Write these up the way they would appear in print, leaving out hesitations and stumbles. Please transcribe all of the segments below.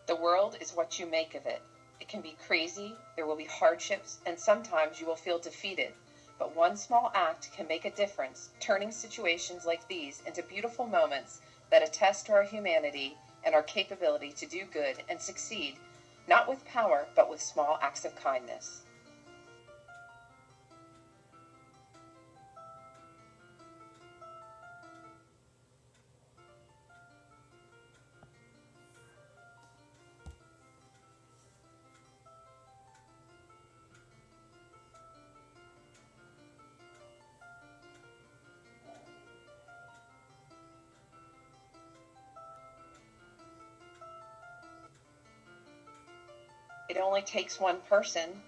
The world is what you make of it. It can be crazy, there will be hardships, and sometimes you will feel defeated. But one small act can make a difference, turning situations like these into beautiful moments that attest to our humanity and our capability to do good and succeed, not with power, but with small acts of kindness. It only takes one person.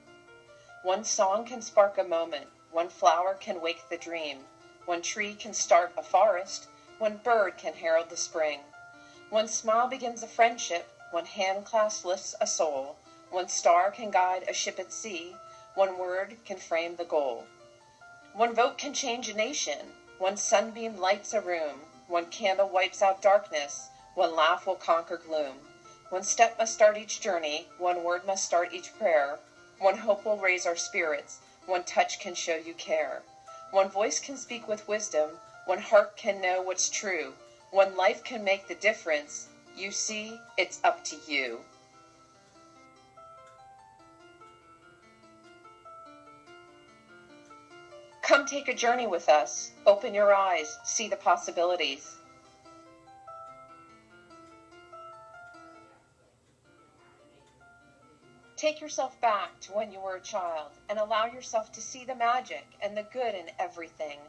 One song can spark a moment. One flower can wake the dream. One tree can start a forest. One bird can herald the spring. One smile begins a friendship. One hand clasp lifts a soul. One star can guide a ship at sea. One word can frame the goal. One vote can change a nation. One sunbeam lights a room. One candle wipes out darkness. One laugh will conquer gloom. One step must start each journey. One word must start each prayer. One hope will raise our spirits. One touch can show you care. One voice can speak with wisdom. One heart can know what's true. One life can make the difference. You see, it's up to you. Come take a journey with us. Open your eyes, see the possibilities. Take yourself back to when you were a child and allow yourself to see the magic and the good in everything.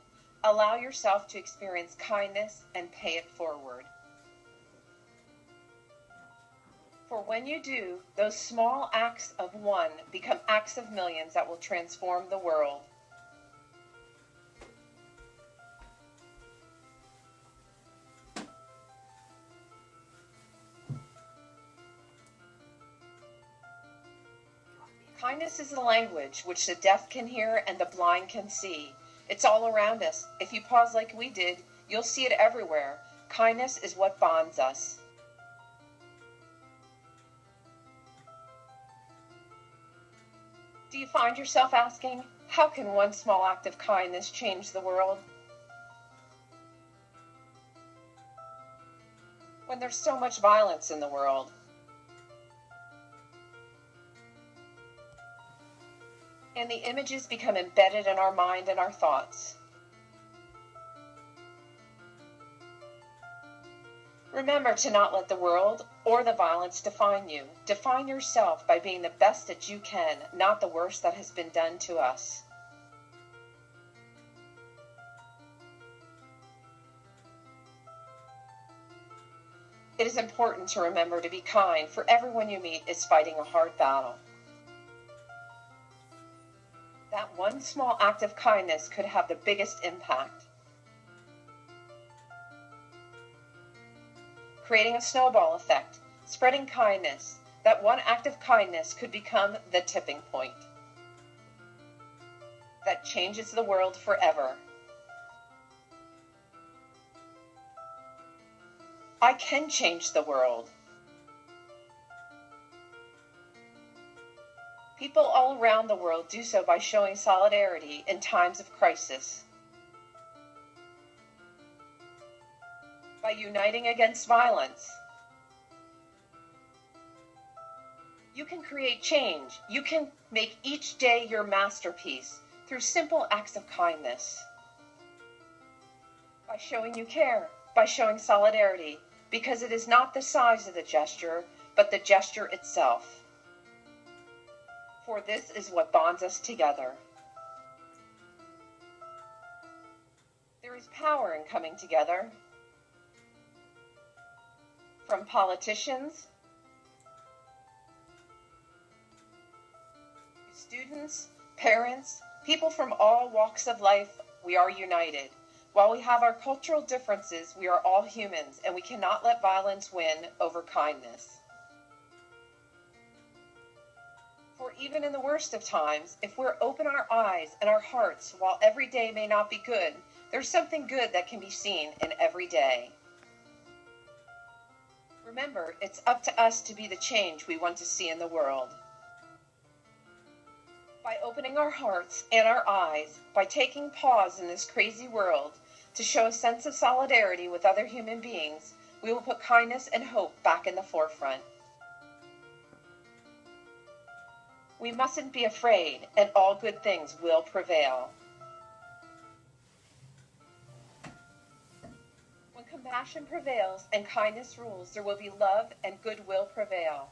Allow yourself to experience kindness and pay it forward. For when you do, those small acts of one become acts of millions that will transform the world. Kindness is a language which the deaf can hear and the blind can see. It's all around us. If you pause like we did, you'll see it everywhere. Kindness is what bonds us. Do you find yourself asking, how can one small act of kindness change the world? When there's so much violence in the world, and the images become embedded in our mind and our thoughts. Remember to not let the world or the violence define you. Define yourself by being the best that you can, not the worst that has been done to us. It is important to remember to be kind, for everyone you meet is fighting a hard battle. That one small act of kindness could have the biggest impact. Creating a snowball effect, spreading kindness. That one act of kindness could become the tipping point that changes the world forever. I can change the world. People all around the world do so by showing solidarity in times of crisis, by uniting against violence. You can create change. You can make each day your masterpiece through simple acts of kindness. By showing you care, by showing solidarity, because it is not the size of the gesture, but the gesture itself. For this is what bonds us together. There is power in coming together. From politicians, students, parents, people from all walks of life, we are united. While we have our cultural differences, we are all humans, and we cannot let violence win over kindness. For even in the worst of times, if we're open our eyes and our hearts, while every day may not be good, there's something good that can be seen in every day. Remember, it's up to us to be the change we want to see in the world. By opening our hearts and our eyes, by taking pause in this crazy world to show a sense of solidarity with other human beings, we will put kindness and hope back in the forefront. We mustn't be afraid, and all good things will prevail. When compassion prevails and kindness rules, there will be love and goodwill prevail.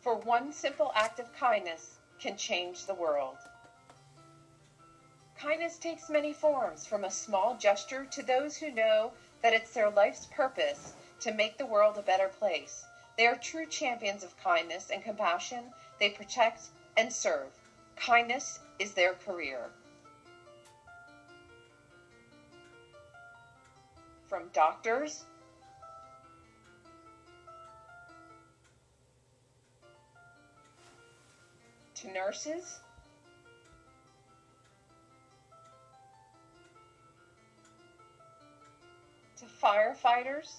For one simple act of kindness can change the world. Kindness takes many forms, from a small gesture to those who know that it's their life's purpose to make the world a better place. They are true champions of kindness and compassion. They protect and serve. Kindness is their career. From doctors to nurses to firefighters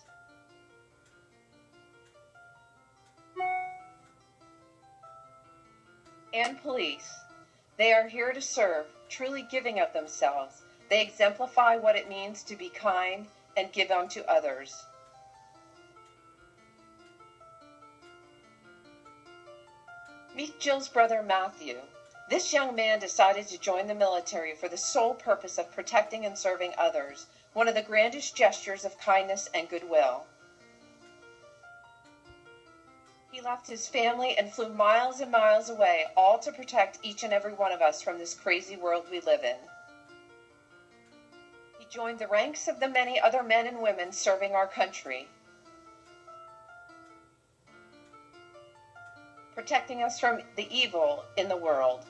and police. They are here to serve, truly giving of themselves. They exemplify what it means to be kind and give unto others. Meet Jill's brother Matthew. This young man decided to join the military for the sole purpose of protecting and serving others, one of the grandest gestures of kindness and goodwill. He left his family and flew miles and miles away, all to protect each and every one of us from this crazy world we live in. He joined the ranks of the many other men and women serving our country, protecting us from the evil in the world.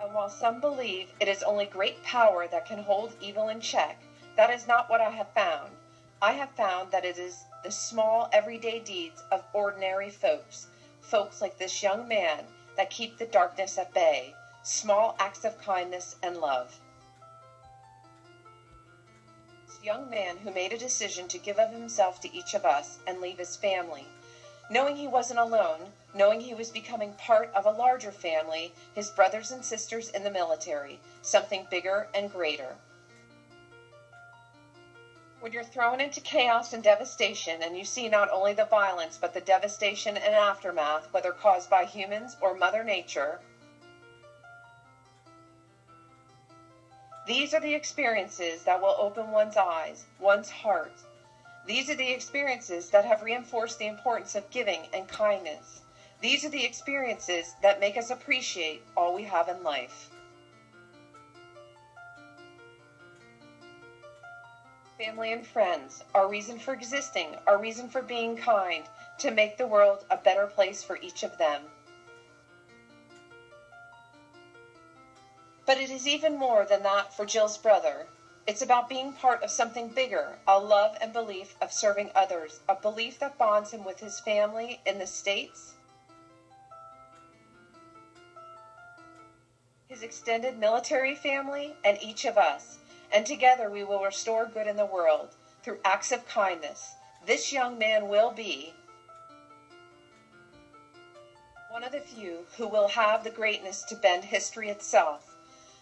And while some believe it is only great power that can hold evil in check, that is not what I have found. I have found that it is the small, everyday deeds of ordinary folks like this young man, that keep the darkness at bay, small acts of kindness and love. This young man who made a decision to give of himself to each of us and leave his family, knowing he wasn't alone, knowing he was becoming part of a larger family, his brothers and sisters in the military, something bigger and greater. When you're thrown into chaos and devastation, and you see not only the violence but the devastation and aftermath, whether caused by humans or Mother Nature, these are the experiences that will open one's eyes, one's heart. These are the experiences that have reinforced the importance of giving and kindness. These are the experiences that make us appreciate all we have in life. Family and friends, our reason for existing, our reason for being kind, to make the world a better place for each of them. But it is even more than that for Jill's brother. It's about being part of something bigger, a love and belief of serving others, a belief that bonds him with his family in the States, his extended military family, and each of us. And together we will restore good in the world through acts of kindness. This young man will be one of the few who will have the greatness to bend history itself.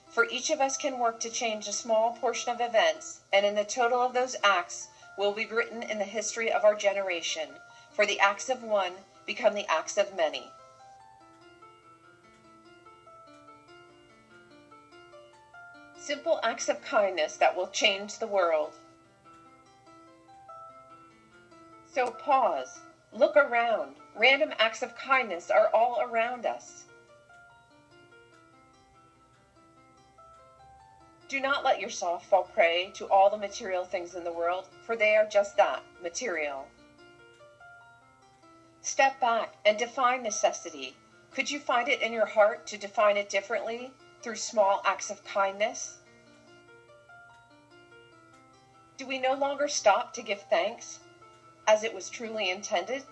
For each of us can work to change a small portion of events, and in the total of those acts will be written in the history of our generation. For the acts of one become the acts of many. Simple acts of kindness that will change the world. So pause, look around. Random acts of kindness are all around us. Do not let yourself fall prey to all the material things in the world, for they are just that, material. Step back and define necessity. Could you find it in your heart to define it differently through small acts of kindness? Do we no longer stop to give thanks as it was truly intended?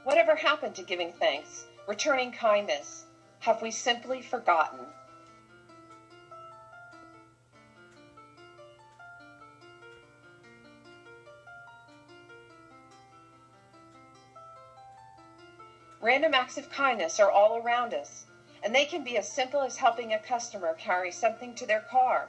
Whatever happened to giving thanks, returning kindness? Have we simply forgotten? Random acts of kindness are all around us, and they can be as simple as helping a customer carry something to their car.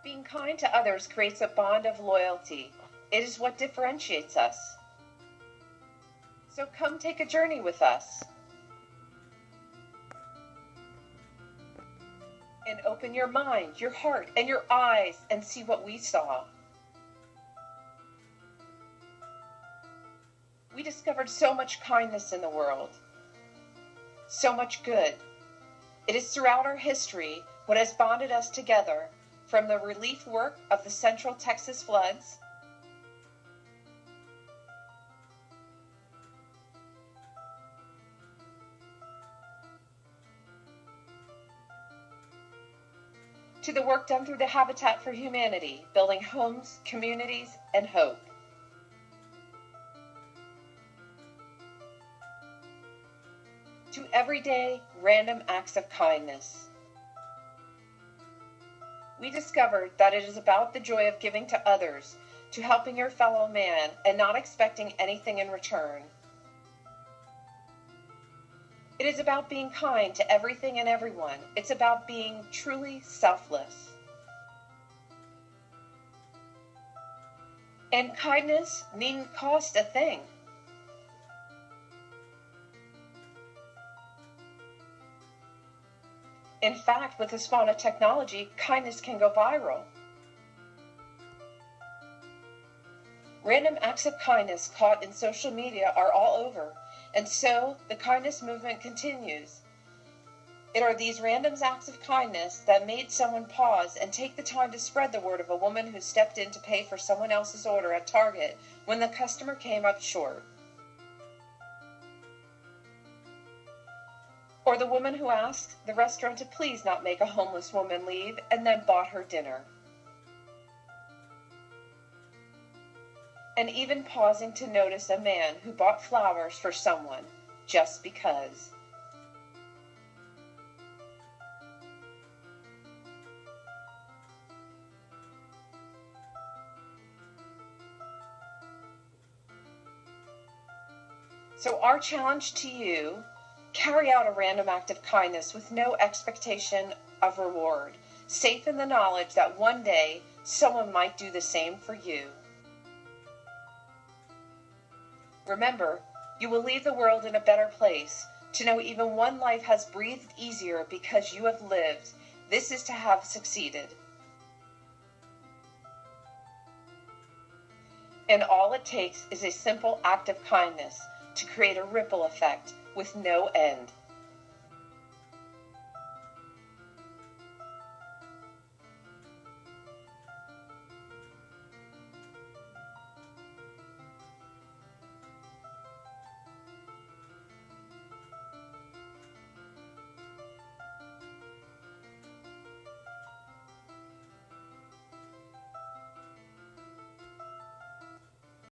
Being kind to others creates a bond of loyalty. It is what differentiates us. So come take a journey with us. And open your mind, your heart, and your eyes and see what we saw. We discovered so much kindness in the world, so much good. It is throughout our history what has bonded us together, from the relief work of the Central Texas floods to the work done through the Habitat for Humanity, building homes, communities, and hope. To everyday, random acts of kindness. We discovered that it is about the joy of giving to others, to helping your fellow man, and not expecting anything in return. It is about being kind to everything and everyone. It's about being truly selfless. And kindness needn't cost a thing. In fact, with the spawn of technology, kindness can go viral. Random acts of kindness caught in social media are all over, and so the kindness movement continues. It are these random acts of kindness that made someone pause and take the time to spread the word of a woman who stepped in to pay for someone else's order at Target when the customer came up short. Or the woman who asked the restaurant to please not make a homeless woman leave and then bought her dinner. And even pausing to notice a man who bought flowers for someone just because. So our challenge to you: carry out a random act of kindness with no expectation of reward, safe in the knowledge that one day someone might do the same for you. Remember, you will leave the world in a better place. To know even one life has breathed easier because you have lived, this is to have succeeded. And all it takes is a simple act of kindness to create a ripple effect with no end.